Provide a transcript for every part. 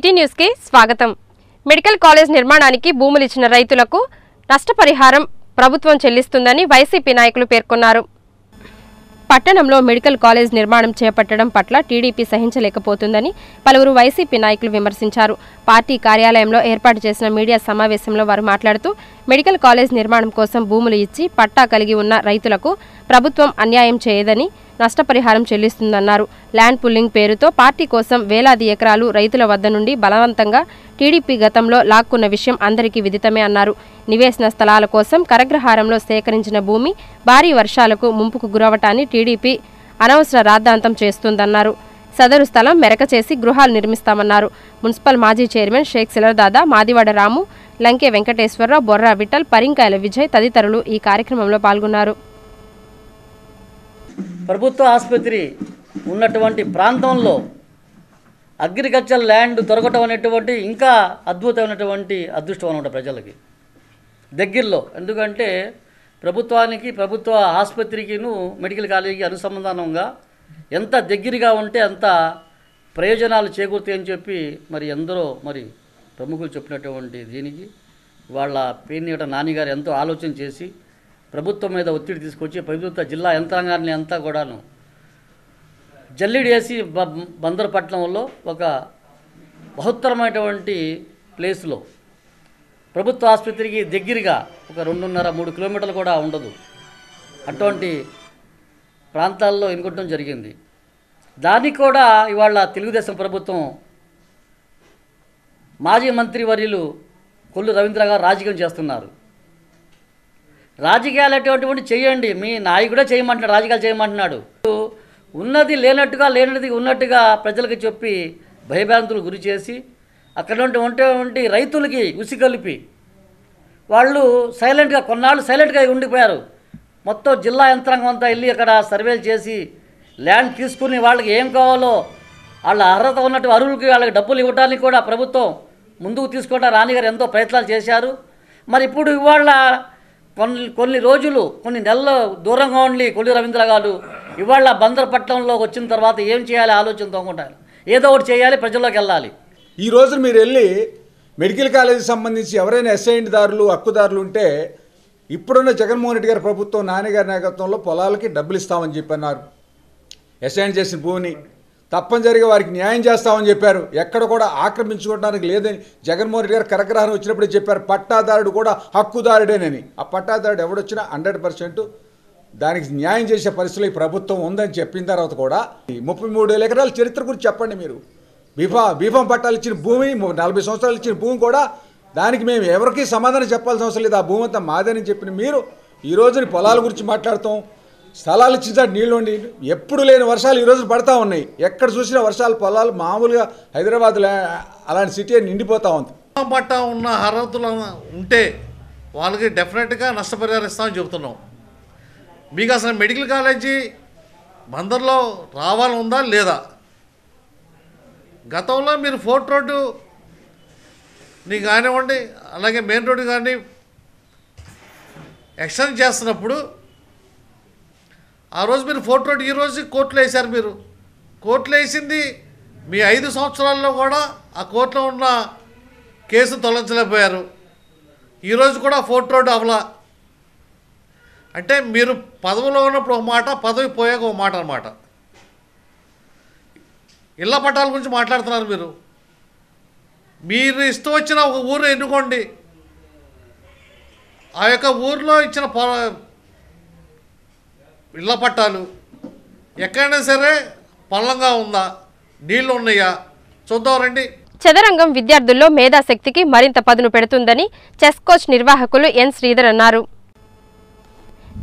City news కి స్వాగతం. Medical college నిర్మాణానికి భూములు ఇచ్చిన రైతులకు నష్టపరిహారం ప్రభుత్వం చెల్లిస్తుందని వైసీపీ నాయకులు పేర్కొన్నారు. పట్టణంలో మెడికల్ కాలేజ్ నిర్మాణం చేపట్టడం పట్ల టీడీపీ సహించలేకపోతుందని పలువురు వైసీపీ నాయకులు విమర్శించారు. పార్టీ కార్యాలయంలో ఏర్పాటు చేసిన మీడియా సమావేశంలో వారు మాట్లాడుతూ మెడికల్ కాలేజ్ నిర్మాణం కోసం భూములు ఇచ్చి పట్టా కలిగి ఉన్న రైతులకు ప్రభుత్వం అన్యాయం చేయదని నష్టపరిహారం చెల్లిస్తుందన్నారు. ల్యాండ్ పుల్లింగ్ పేరుతో పార్టీ కోసం వేలాది ఎకరాలు రైతుల వద్ద నుండి బలవంతంగా టీడీపీ గతంలో లాక్కున్న విషయం అందరికీ విదితమే అన్నారు. నివేశన స్థలాల కోసం కరగ్రహారంలో సేకరించిన భూమి భారీ వర్షాలకు ముంపుకు గురవటాన్ని టీడీపీ అనవసర రాద్ధాంతం చేస్తుందన్నారు. సదరు స్థలం మెరక చేసి గృహాలు నిర్మిస్తామన్నారు. మున్సిపల్ మాజీ చైర్మన్ షేక్ సిలర్దాదా, మాదివాడ రాము, లంకే వెంకటేశ్వరరావు, బొర్రా విఠల్, పరింకాయల విజయ్ తదితరులు ఈ కార్యక్రమంలో పాల్గొన్నారు. ప్రభుత్వ ఆసుపత్రి ఉన్నటువంటి ప్రాంతంలో అగ్రికల్చర్ ల్యాండ్ దొరకటం అనేటువంటి ఇంకా అద్భుతమైనటువంటి అదృష్టం అన్నమాట ప్రజలకి దగ్గరలో. ఎందుకంటే ప్రభుత్వానికి, ప్రభుత్వ ఆసుపత్రికిను మెడికల్ కాలేజీకి అనుసంధానంగా ఎంత దగ్గరగా ఉంటే అంత ప్రయోజనాలు చేకూరుతాయని చెప్పి ఎందరో ప్రముఖులు చెప్పినటువంటి దీనికి వాళ్ళ పేర్నిట నానిగారు ఎంతో ఆలోచన చేసి ప్రభుత్వం మీద ఒత్తిడి తీసుకొచ్చి ప్రభుత్వ జిల్లా యంత్రాంగాన్ని అంతా కూడాను జల్లిడి వేసి బందరపట్నంలో ఒక బహుత్తరమైనటువంటి ప్లేస్లో ప్రభుత్వ ఆసుపత్రికి దగ్గరగా ఒక 2.5-3 కిలోమీటర్లు కూడా ఉండదు అటువంటి ప్రాంతాల్లో ఎన్నుకోవడం జరిగింది. దానికి కూడా ఇవాళ తెలుగుదేశం ప్రభుత్వం మాజీ మంత్రి వర్యులు కొల్లు రవీంద్ర గారు రాజకీయం చేస్తున్నారు. రాజకీయాలు అటువంటి చేయండి, మీ నాయకుడే చేయమంటున్నాడు, రాజకీయాలు చేయమంటున్నాడు. ఉన్నది లేనట్టుగా, లేనిది ఉన్నట్టుగా ప్రజలకు చెప్పి భయభ్రాంతులు గురి చేసి అక్కడ ఉంటే రైతులకి ఉసిగలిపి వాళ్ళు సైలెంట్గా కొన్నాళ్ళు సైలెంట్గా ఉండిపోయారు. మొత్తం జిల్లా యంత్రాంగం అంతా వెళ్ళి అక్కడ సర్వేలు చేసి ల్యాండ్ తీసుకుని వాళ్ళకి ఏం కావాలో వాళ్ళ అర్హత ఉన్నట్టు అర్హులకి వాళ్ళకి డబ్బులు ఇవ్వడానికి కూడా ప్రభుత్వం ముందుకు తీసుకోవడానికి రాణిగారు ఎంతో ప్రయత్నాలు చేశారు. ఇప్పుడు ఇవాళ కొన్ని రోజులు, కొన్ని నెలలు దూరంగా ఉండి కొల్లి రవీంద్ర గారు ఇవాళ బందరపట్నంలోకి వచ్చిన తర్వాత ఏం చేయాలి ఆలోచనతో ఉంటారు. ఏదో ఒకటి చేయాలి, ప్రజల్లోకి వెళ్ళాలి. ఈ రోజు మీరు వెళ్ళి మెడికల్ కాలేజీకి సంబంధించి ఎవరైనా అసైన్దారులు, హక్కుదారులు ఉంటే ఇప్పుడున్న జగన్మోహన్ రెడ్డి గారి ప్రభుత్వం నాన్నగారి నాయకత్వంలో పొలాలకి డబ్బులు ఇస్తామని చెప్పన్నారు. అసైన్ చేసిన భూమిని తప్పనిసరిగా వారికి న్యాయం చేస్తామని చెప్పారు. ఎక్కడ కూడా ఆక్రమించుకోవడానికి లేదని జగన్మోహన్ రెడ్డి గారు కరగ్రహం వచ్చినప్పుడే చెప్పారు. పట్టాదారుడు కూడా హక్కుదారుడేనని. ఆ పట్టాదారుడు ఎవడొచ్చినా 100% దానికి న్యాయం చేసే పరిస్థితిలో ఈ ప్రభుత్వం ఉందని చెప్పిన తర్వాత కూడా 33,000 ఎకరాల చరిత్ర గురించి చెప్పండి మీరు. బీఫాం పట్టాలు ఇచ్చిన భూమి, 40 సంవత్సరాలు ఇచ్చిన భూమి కూడా దానికి మేము ఎవరికి సమాధానం చెప్పాల్సిన అవసరం లేదు. ఆ భూమి అంతా మాదని చెప్పిన మీరు ఈ రోజుని పొలాల గురించి మాట్లాడుతాం. స్థలాలు ఇచ్చిన నీళ్ళు ఉండి ఎప్పుడు లేని వర్షాలు ఈరోజు పడతా ఉన్నాయి. ఎక్కడ చూసినా వర్షాలు, పొలాలు మామూలుగా హైదరాబాద్లో అలాంటి సిటీ నిండిపోతూ ఉంది. పట్టా ఉన్న అర్హతలు ఉంటే వాళ్ళకి డెఫినెట్గా నష్టపరిహారం ఇస్తామని చెబుతున్నాం. మీకు అసలు మెడికల్ కాలేజీ బందర్లో రావాలని ఉందా లేదా? గతంలో మీరు ఫోర్ట్ రోడ్డు కానివ్వండి, అలాగే మెయిన్ రోడ్డు కానీ ఎక్స్టెండ్ చేస్తున్నప్పుడు ఆ రోజు మీరు ఫోర్ట్ రోడ్ ఈ రోజు కోర్టులో వేశారు. మీరు కోర్టులో వేసింది మీ 5 సంవత్సరాల్లో కూడా ఆ కోర్టులో ఉన్న కేసు తొలగించలేకపోయారు. ఈరోజు కూడా ఫోర్ట్ రోడ్ అవలా. అంటే మీరు పదవిలో ఉన్నప్పుడు ఒక మాట, పదవి పోయాక ఒక మాట అన్నమాట. ఇళ్ల పట్టాల గురించి మాట్లాడుతున్నారు మీరు. మీరు ఇష్టం వచ్చిన ఒక ఊరు ఎన్నుకోండి, ఆ యొక్క ఊరిలో ఇచ్చిన ఇళ్ల పట్టాలు ఎక్కడైనా సరే పల్లంగా ఉందా, నీళ్లు ఉన్నాయా చూద్దాం రండి. చదరంగం విద్యార్థుల్లో మేధాశక్తికి మరింత పదును పెడుతుందని చెస్ కోచ్ నిర్వాహకులు ఎన్ శ్రీధర్ అన్నారు.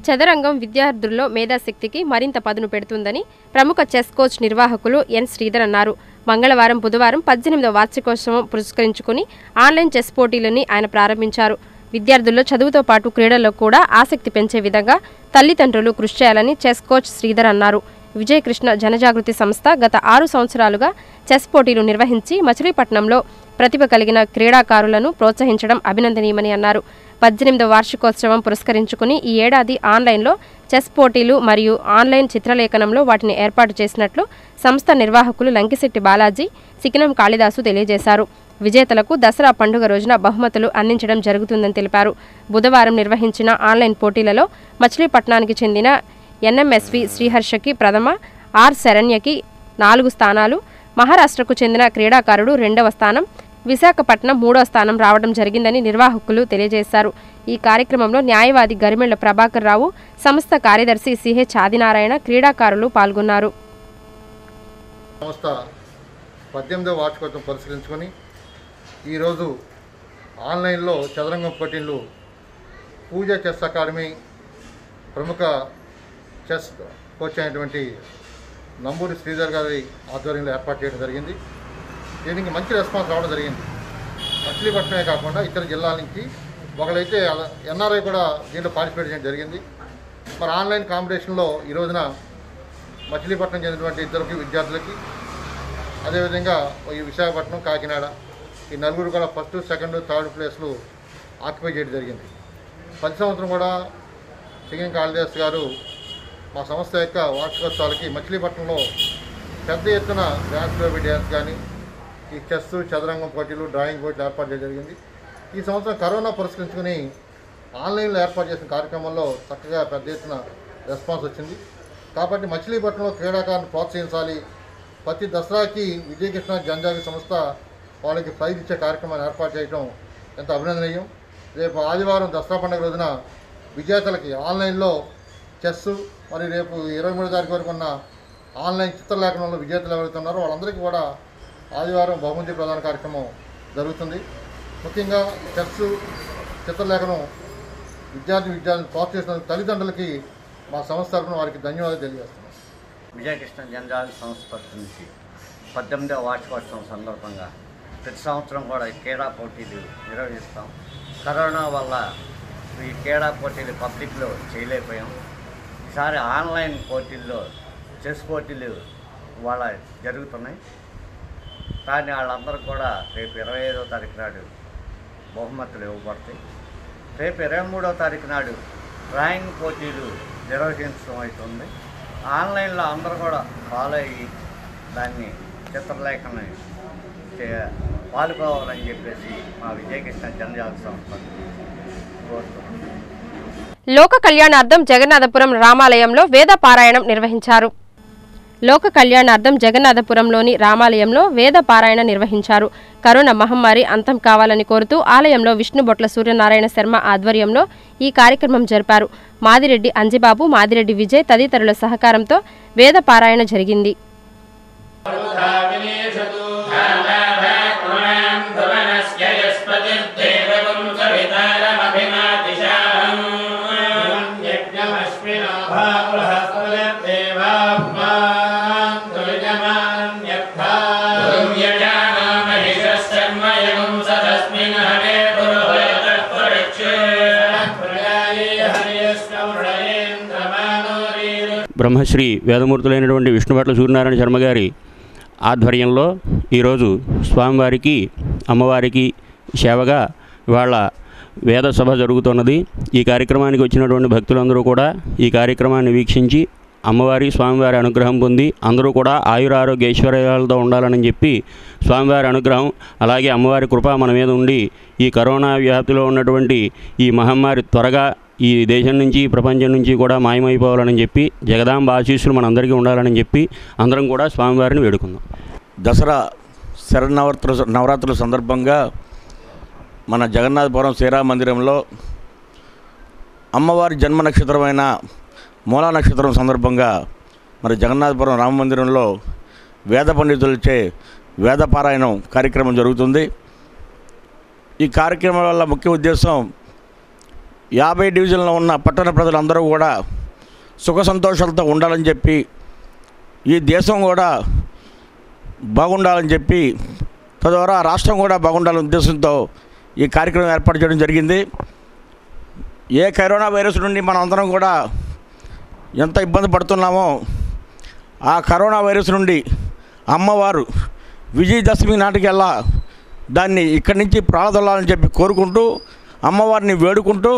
చదరంగం విద్యార్థుల్లో మేధాశక్తికి మరింత పదును పెడుతుందని ప్రముఖ చెస్ కోచ్ నిర్వాహకులు ఎన్ శ్రీధర్ అన్నారు. మంగళవారం, బుధవారం 18వ వార్షికోత్సవం పురస్కరించుకుని ఆన్లైన్ చెస్ పోటీలని ఆయన ప్రారంభించారు. విద్యార్థుల్లో చదువుతో పాటు క్రీడల్లో కూడా ఆసక్తి పెంచే విధంగా తల్లిదండ్రులు కృషి చేయాలని చెస్ కోచ్ శ్రీధర్ అన్నారు. విజయకృష్ణ జనజాగృతి సంస్థ గత 6 సంవత్సరాలుగా చెస్ పోటీలు నిర్వహించి మచిలీపట్నంలో ప్రతిభ కలిగిన క్రీడాకారులను ప్రోత్సహించడం అభినందనీయమని అన్నారు. 18వ వార్షికోత్సవం పురస్కరించుకుని ఈ ఏడాది ఆన్లైన్లో చెస్ పోటీలు మరియు ఆన్లైన్ చిత్రలేఖనంలో వాటిని ఏర్పాటు చేసినట్లు సంస్థ నిర్వాహకులు లంకిశెట్టి బాలాజీ, సికినం కాళిదాసు తెలియజేశారు. విజేతలకు దసరా పండుగ రోజున బహుమతులు అందించడం జరుగుతుందని తెలిపారు. బుధవారం నిర్వహించిన ఆన్లైన్ పోటీలలో మచిలీపట్నానికి చెందిన ఎన్ఎంఎస్వి శ్రీహర్షకి ప్రథమ, ఆర్ శరణ్యకి 4 స్థానాలు, మహారాష్ట్రకు చెందిన క్రీడాకారుడు 2వ స్థానం, విశాఖపట్నం 3వ స్థానం రావడం జరిగిందని నిర్వాహకులు తెలియజేశారు. ఈ కార్యక్రమంలో న్యాయవాది గరిమెళ్ల ప్రభాకర్ రావు, సంస్థ కార్యదర్శి సిహెచ్ ఆదినారాయణ, క్రీడాకారులు పాల్గొన్నారు. సంస్థ 18వ వార్షికోత్సవం పరిశీలించుకొని ఈరోజు ఆన్లైన్లో చదరంగం పోటీలు పూజ చెస్ అకాడమీ ప్రముఖ చెస్ కోచ్ అయినటువంటి నంబూరి శ్రీధర్ గారి ఆధ్వర్యంలో ఏర్పాటు చేయడం జరిగింది. దీనికి మంచి రెస్పాన్స్ రావడం జరిగింది. మచిలీపట్నమే కాకుండా ఇతర జిల్లాల నుంచి ఒకరైతే ఎన్ఆర్ఐ కూడా దీంట్లో పార్టిసిపేట్ చేయడం జరిగింది. మరి ఆన్లైన్ కాంపిటీషన్లో ఈ రోజున మచిలీపట్నం చెందినటువంటి 2 విద్యార్థులకి, అదేవిధంగా ఈ విశాఖపట్నం, కాకినాడ ఈ 4 కూడా 1st, 2nd, 3rd ప్లేస్లు ఆక్యుపై చేయడం జరిగింది. ప్రతి సంవత్సరం కూడా సికిం కాళిదాస్ గారు మా సంస్థ యొక్క వార్షికోత్సవాలకి మచిలీపట్నంలో పెద్ద ఎత్తున డ్యాన్స్ కానీ ఈ చెస్, చదరంగం పోటీలు, డ్రాయింగ్ పోటీలు ఏర్పాటు చేయడం జరిగింది. ఈ సంవత్సరం కరోనా పురస్కరించుకుని ఆన్లైన్లో ఏర్పాటు చేసిన కార్యక్రమంలో చక్కగా పెద్ద ఎత్తున రెస్పాన్స్ వచ్చింది. కాబట్టి మచిలీపట్నంలో క్రీడాకారులను ప్రోత్సహించాలి. ప్రతి దసరాకి విజయకృష్ణ జనజాగరణ సంస్థ వాళ్ళకి ప్రైజ్ ఇచ్చే కార్యక్రమాన్ని ఏర్పాటు చేయడం ఎంత అభినందనీయం. రేపు ఆదివారం దసరా పండుగ రోజున విజేతలకి ఆన్లైన్లో చెస్, మరి రేపు 23వ తారీఖు వరకు ఉన్న ఆన్లైన్ చిత్రలేఖనంలో విజేతలు ఎవరైతే ఉన్నారో వాళ్ళందరికీ కూడా ఆదివారం బహుమతి ప్రదాన కార్యక్రమం జరుగుతుంది. ముఖ్యంగా చెస్, చిత్రలేఖనం విద్యార్థులను ప్రోత్సహిస్తున్న తల్లిదండ్రులకి మా సంస్థ తరఫున వారికి ధన్యవాదాలు తెలియజేస్తున్నాం. విజయకృష్ణ జనజాగరణ సంస్థ తరఫు నుంచి 18వ వార్షికోత్సవం సందర్భంగా ప్రతి సంవత్సరం కూడా ఈ క్రీడా పోటీలు నిర్వహిస్తాం. కరోనా వల్ల ఈ క్రీడా పోటీలు పబ్లిక్లో చేయలేకపోయాం. ఈసారి ఆన్లైన్ పోటీల్లో చెస్ పోటీలు వాళ్ళ జరుగుతున్నాయి. కానీ వాళ్ళందరూ కూడా రేపు 25వ తారీఖు నాడు బహుమతులు ఇవ్వబడతాయి. రేపు 23వ తారీఖు నాడు డ్రాయింగ్ పోటీలు నిర్వహించడం అవుతుంది. ఆన్లైన్లో అందరూ కూడా ఫాలో అయ్యి దాన్ని చిత్రలేఖని పాల్గొవాలని చెప్పేసి మా విజయకృష్ణ జనజాగరణ సంస్థ కోరుతున్నాం. లోక కళ్యాణార్థం జగన్నాథపురం రామాలయంలో వేద పారాయణం నిర్వహించారు. లోక కళ్యాణార్థం జగన్నాథపురంలోని రామాలయంలో వేద పారాయణ నిర్వహించారు. కరోనా మహమ్మారి అంతం కావాలని కోరుతూ ఆలయంలో విష్ణుబొట్ల సూర్యనారాయణ శర్మ ఆధ్వర్యంలో ఈ కార్యక్రమం జరిపారు. మాదిరెడ్డి అంజిబాబు, మాదిరెడ్డి విజయ్ తదితరుల సహకారంతో వేద పారాయణ జరిగింది. బ్రహ్మశ్రీ వేదమూర్తులైనటువంటి విష్ణుభట్ల సూర్యనారాయణ శర్మ గారి ఆధ్వర్యంలో ఈరోజు స్వామివారికి, అమ్మవారికి సేవగా వాళ్ళ వేద సభ జరుగుతున్నది. ఈ కార్యక్రమానికి వచ్చినటువంటి భక్తులందరూ కూడా ఈ కార్యక్రమాన్ని వీక్షించి అమ్మవారి, స్వామివారి అనుగ్రహం పొంది అందరూ కూడా ఆయురారోగ్య ఐశ్వర్యాలతో ఉండాలని చెప్పి స్వామివారి అనుగ్రహం, అలాగే అమ్మవారి కృప మన మీద ఉండి ఈ కరోనా వ్యాప్తిలో ఉన్నటువంటి ఈ మహమ్మారి త్వరగా ఈ దేశం నుంచి, ప్రపంచం నుంచి కూడా మాయమైపోవాలని చెప్పి జగదాంబ ఆశీస్సులు మనందరికీ ఉండాలని చెప్పి అందరం కూడా స్వామివారిని వేడుకుందాం. దసరా నవరాత్రుల సందర్భంగా మన జగన్నాథపురం శ్రీరామ మందిరంలో అమ్మవారి జన్మ నక్షత్రమైన మూలా నక్షత్రం సందర్భంగా మరి జగన్నాథపురం రామ మందిరంలో వేద పండితులచే వేదపారాయణం కార్యక్రమం జరుగుతుంది. ఈ కార్యక్రమం వల్ల ముఖ్య ఉద్దేశం 50 డివిజన్లో ఉన్న పట్టణ ప్రజలందరూ కూడా సుఖ సంతోషాలతో ఉండాలని చెప్పి, ఈ దేశం కూడా బాగుండాలని చెప్పి, తద్వారా రాష్ట్రం కూడా బాగుండాలనే ఉద్దేశంతో ఈ కార్యక్రమం ఏర్పాటు చేయడం జరిగింది. ఏ కరోనా వైరస్ నుండి మనం అందరం కూడా ఎంత ఇబ్బంది పడుతున్నామో ఆ కరోనా వైరస్ నుండి అమ్మవారు విజయదశమి నాటికల్లా దాన్ని ఇక్కడి నుంచి ప్రారంభించాలని చెప్పి కోరుకుంటూ అమ్మవారిని వేడుకుంటూ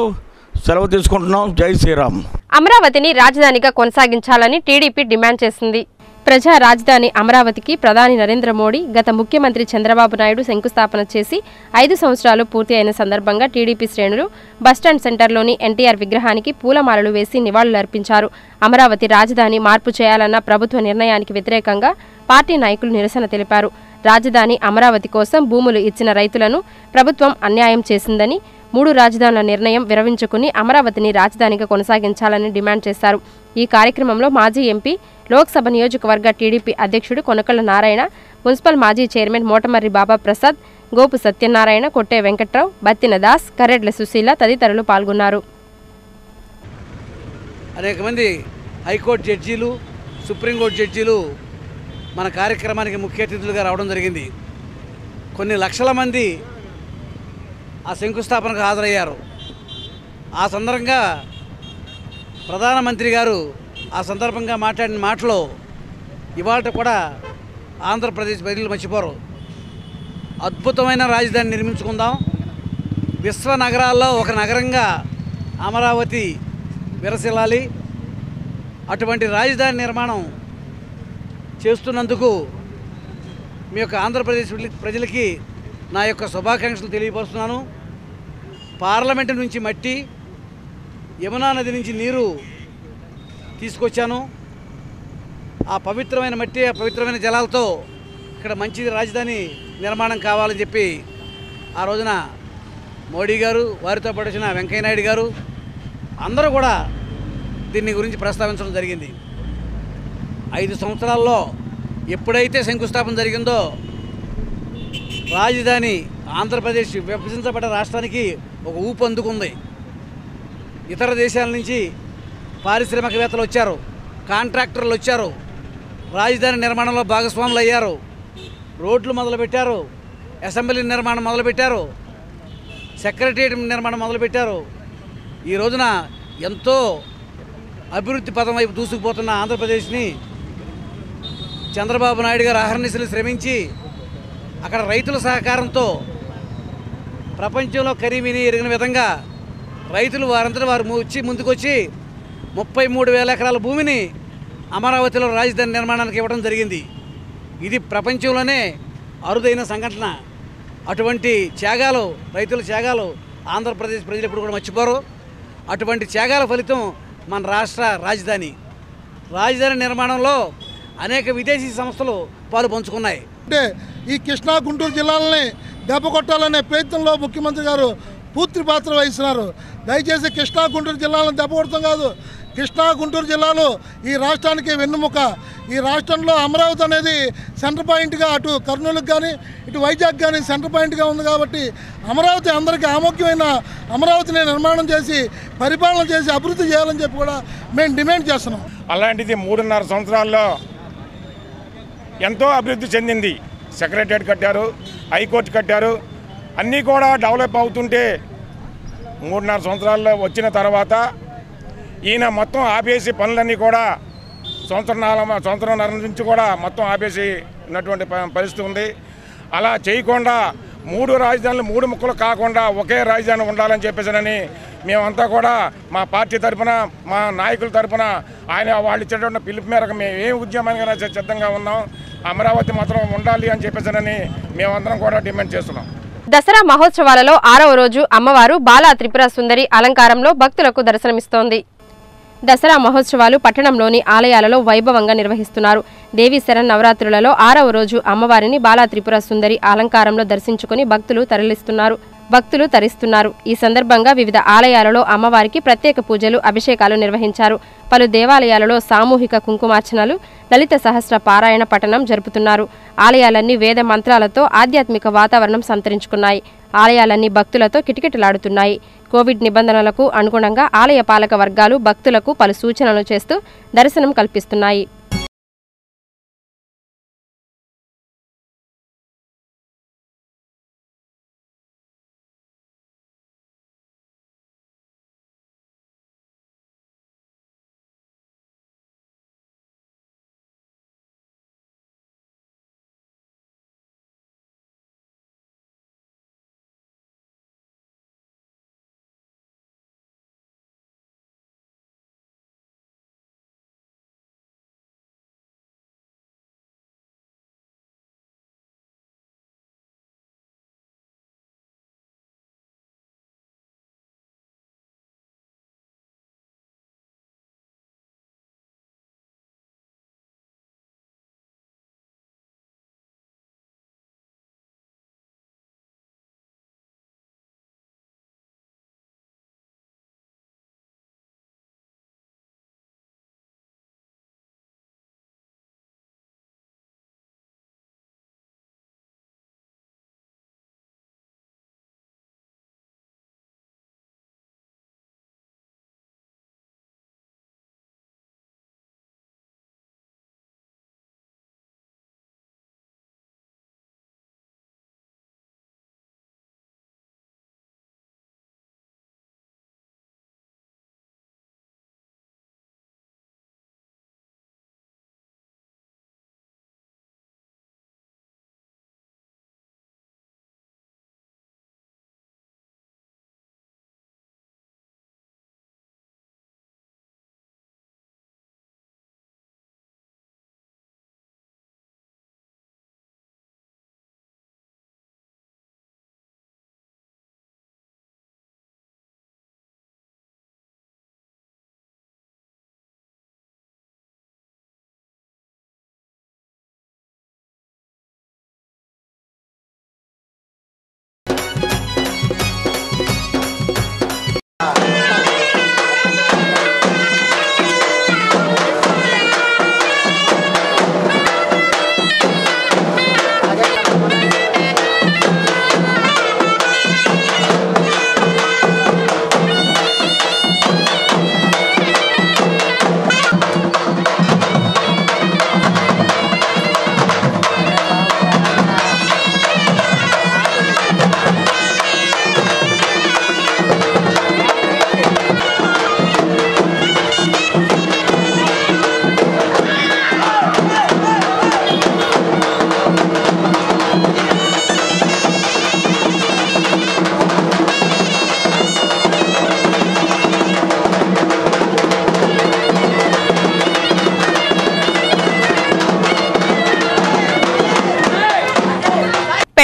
సెలవు తీసుకుంటున్నాం. జై శ్రీరామ్. అమరావతిని రాజధానిగా కొనసాగించాలని టీడీపీ డిమాండ్ చేసింది. ప్రజా రాజధాని అమరావతికి ప్రధాని నరేంద్ర మోడీ గత ముఖ్యమంత్రి చంద్రబాబు నాయుడు శంకుస్థాపన చేసి 5 సంవత్సరాలు పూర్తి అయిన సందర్భంగా టీడీపీ శ్రేణులు బస్టాండ్ సెంటర్లోని ఎన్టీఆర్ విగ్రహానికి పూలమాలలు వేసి నివాళులర్పించారు. అమరావతి రాజధాని మార్పు చేయాలన్న ప్రభుత్వ నిర్ణయానికి వ్యతిరేకంగా పార్టీ నాయకులు నిరసన తెలిపారు. రాజధాని అమరావతి కోసం భూములు ఇచ్చిన రైతులను ప్రభుత్వం అన్యాయం చేసిందని, 3 రాజధానుల నిర్ణయం విరమించుకుని అమరావతిని రాజధానిగా కొనసాగించాలని డిమాండ్ చేశారు. ఈ కార్యక్రమంలో మాజీ ఎంపీ, లోక్సభ నియోజకవర్గ టీడీపీ అధ్యక్షుడు కొనకళ్ళ నారాయణ, మున్సిపల్ మాజీ చైర్మన్ మోటమర్రి బాబా ప్రసాద్, గోపు సత్యనారాయణ, కొట్టే వెంకట్రావు, బత్తిన దాస్, కరెడ్ల సుశీల తదితరులు పాల్గొన్నారు. అనేక మంది హైకోర్టు జడ్జీలు, సుప్రీంకోర్టు జడ్జీలు మన కార్యక్రమానికి ముఖ్య అతిథులుగా రావడం జరిగింది. కొన్ని లక్షల మంది ఆ శంకుస్థాపనకు హాజరయ్యారు. ఆ సందర్భంగా ప్రధానమంత్రి గారు ఆ సందర్భంగా మాట్లాడిన మాటలో ఇవాళ కూడా ఆంధ్రప్రదేశ్ ప్రజలు మర్చిపోరు. అద్భుతమైన రాజధాని నిర్మించుకుందాం, విశ్వ నగరాల్లో ఒక నగరంగా అమరావతి విరసిల్లాలి. అటువంటి రాజధాని నిర్మాణం చేస్తున్నందుకు మీ యొక్క ఆంధ్రప్రదేశ్ ప్రజలకి నా యొక్క శుభాకాంక్షలు తెలియపరుస్తున్నాను. పార్లమెంటు నుంచి మట్టి, యమునా నది నుంచి నీరు తీసుకొచ్చాను. ఆ పవిత్రమైన మట్టి, ఆ పవిత్రమైన జలాలతో ఇక్కడ మంచి రాజధాని నిర్మాణం కావాలని చెప్పి ఆ రోజున మోడీ గారు, వారితో పాటు వచ్చిన వెంకయ్యనాయుడు గారు అందరూ కూడా దీన్ని గురించి ప్రస్తావించడం జరిగింది. 5 సంవత్సరాల్లో ఎప్పుడైతే శంకుస్థాపన జరిగిందో రాజధాని ఆంధ్రప్రదేశ్ విభజించబడ్డ రాష్ట్రానికి ఒక ఊపు అందుకుంది. ఇతర దేశాల నుంచి పారిశ్రామికవేత్తలు వచ్చారు, కాంట్రాక్టర్లు వచ్చారు, రాజధాని నిర్మాణంలో భాగస్వాములు అయ్యారు, రోడ్లు మొదలుపెట్టారు, అసెంబ్లీ నిర్మాణం మొదలుపెట్టారు, సెక్రటరియట్ నిర్మాణం మొదలుపెట్టారు. ఈ రోజున ఎంతో అభివృద్ధి పదం వైపు దూసుకుపోతున్న ఆంధ్రప్రదేశ్ని చంద్రబాబు నాయుడు గారు అహర్నిశలు శ్రమించి అక్కడ రైతుల సహకారంతో ప్రపంచంలో కరీమిని ఎరిగిన విధంగా రైతులు వారంతటా వారు ముందుకొచ్చి 33,000 ఎకరాల భూమిని అమరావతిలో రాజధాని నిర్మాణానికి ఇవ్వడం జరిగింది. ఇది ప్రపంచంలోనే అరుదైన సంఘటన. అటువంటి త్యాగాలు, రైతుల త్యాగాలు ఆంధ్రప్రదేశ్ ప్రజలు ఎప్పుడు కూడా మర్చిపోరు. అటువంటి త్యాగాల ఫలితం మన రాష్ట్ర రాజధాని నిర్మాణంలో అనేక విదేశీ సంస్థలు పాలు పంచుకున్నాయి. అంటే ఈ కృష్ణా గుంటూరు జిల్లాలని దెబ్బ కొట్టాలనే ప్రయత్నంలో ముఖ్యమంత్రి గారు పూర్తి పాత్ర వహిస్తున్నారు. దయచేసి కృష్ణా గుంటూరు జిల్లాలను దెబ్బ కొడతాం కాదు, కృష్ణా గుంటూరు జిల్లాలు ఈ రాష్ట్రానికి వెన్నుముక. ఈ రాష్ట్రంలో అమరావతి అనేది సెంటర్ పాయింట్గా అటు కర్నూలుకి కానీ ఇటు వైజాగ్ కానీ సెంటర్ పాయింట్గా ఉంది. కాబట్టి అమరావతి అందరికీ ఆమోగ్యమైన అమరావతిని నిర్మాణం చేసి పరిపాలన చేసి అభివృద్ధి చేయాలని చెప్పి కూడా మేము డిమాండ్ చేస్తున్నాం. అలాంటిది 3.5 సంవత్సరాల్లో ఎంతో అభివృద్ధి చెందింది. సెక్రటరియట్ కట్టారు, హైకోర్టు కట్టారు, అన్నీ కూడా డెవలప్ అవుతుంటే 3.5 సంవత్సరాల్లో వచ్చిన తర్వాత ఈయన మొత్తం ఆపేసి పనులన్నీ కూడా సంవత్సరంన్నర నుంచి కూడా మొత్తం ఆపేసి ఉన్నటువంటి పరిస్థితి ఉంది. అలా చేయకుండా 3 రాజధానులు 3 ముక్కలు కాకుండా ఒకే రాజధాని ఉండాలని చెప్పేసానని మేమంతా కూడా మా పార్టీ తరఫున, మా నాయకుల తరఫున వాళ్ళు ఇచ్చేటువంటి పిలుపు మేరకు మేము ఏ ఉద్యమానికైనా సిద్ధంగా ఉన్నాం. అమరావతి మాత్రం ఉండాలి అని చెప్పేసానని మేమందరం కూడా డిమాండ్ చేస్తున్నాం. దసరా మహోత్సవాలలో 6వ రోజు అమ్మవారు బాలా త్రిపుర సుందరి అలంకారంలో భక్తులకు దర్శనమిస్తోంది. దసరా మహోత్సవాలు పట్టణంలోని ఆలయాలలో వైభవంగా నిర్వహిస్తున్నారు. దేవీ శరన్నవరాత్రులలో 6వ రోజు అమ్మవారిని బాలా త్రిపుర సుందరి అలంకారంలో దర్శించుకుని భక్తులు తరిస్తున్నారు. ఈ సందర్భంగా వివిధ ఆలయాలలో అమ్మవారికి ప్రత్యేక పూజలు, అభిషేకాలు నిర్వహించారు. పలు దేవాలయాలలో సామూహిక కుంకుమార్చనలు, లలిత సహస్ర పారాయణ పఠనం జరుపుతున్నారు. ఆలయాలన్నీ వేద మంత్రాలతో ఆధ్యాత్మిక వాతావరణం సంతరించుకున్నాయి. ఆలయాలన్నీ భక్తులతో కిటకిటలాడుతున్నాయి. కోవిడ్ నిబంధనలకు అనుగుణంగా ఆలయ పాలక వర్గాలు భక్తులకు పలు సూచనలు చేస్తూ దర్శనం కల్పిస్తున్నాయి.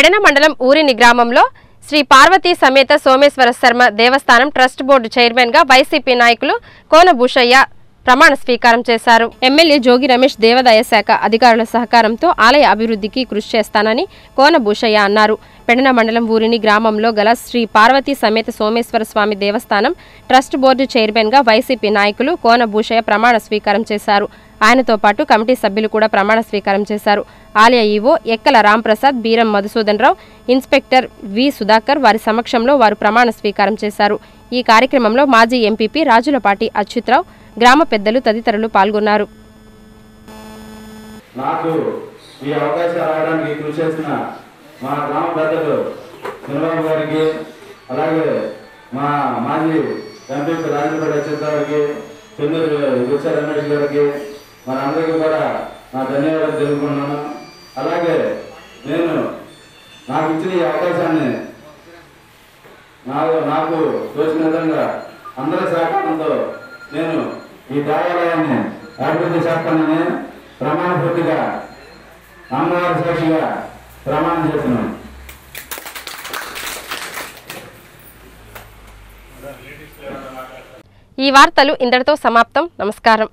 పెడన మండలం ఊరిని గ్రామంలో శ్రీ పార్వతీ సమేత సోమేశ్వర శర్మ దేవస్థానం ట్రస్ట్ బోర్డు చైర్మన్ గా వైసీపీ నాయకులు కోన భూషయ్య ప్రమాణ స్వీకారం చేశారు. ఎమ్మెల్యే జోగి రమేష్ దేవాదాయ శాఖ అధికారుల సహకారంతో ఆలయ అభివృద్ధికి కృషి చేస్తానని కోన భూషయ్య అన్నారు. పెడన మండలం ఊరిని గ్రామంలో గల శ్రీ పార్వతీ సమేత సోమేశ్వర స్వామి దేవస్థానం ట్రస్ట్ బోర్డు చైర్మన్ గా వైసీపీ నాయకులు కోన భూషయ్య ప్రమాణ స్వీకారం చేశారు. ఆయనతో పాటు కమిటీ సభ్యులు కూడా ప్రమాణ స్వీకారం చేశారు. ఆలయ ఈవో ఎక్కల రాంప్రసాద్, బీరం మధుసూదన్ రావు, ఇన్స్పెక్టర్ వి సుధాకర్ వారి సమక్షంలో వారు ప్రమాణ స్వీకారం చేశారు. ఈ కార్యక్రమంలో మాజీ ఎంపీపీ రాజులపాటి అచ్యుతరావు, గ్రామ పెద్దలు తదితరులు పాల్గొన్నారు. నాకు ఈ అవకాశం రావడానికి కృషి చేసిన మా గ్రామ పెద్దలు చంద్రబాబు గారికి, అలాగే మా మాజీ ఎంపీపీ రాజులపాటి అచ్యుతరావు గారికి, చెన్నూరు గురుసా రమేష్ గారికి, మనందరికీ కూడా నా ధన్యవాదాలు తెలుపుకున్నాను. అలాగే నేను నాకు ఇచ్చిన ఈ అవకాశాన్ని నాకు తోచిన విధంగా అందరి సహకారంతో నేను ఈ దేవాలయాన్ని అభివృద్ధి చేస్తానని ప్రమాణపూర్తిగా అమ్మవారి సాక్షిగా ప్రమాణం చేస్తున్నాను. ఈ వార్తలు ఇంతటితో సమాప్తం. నమస్కారం.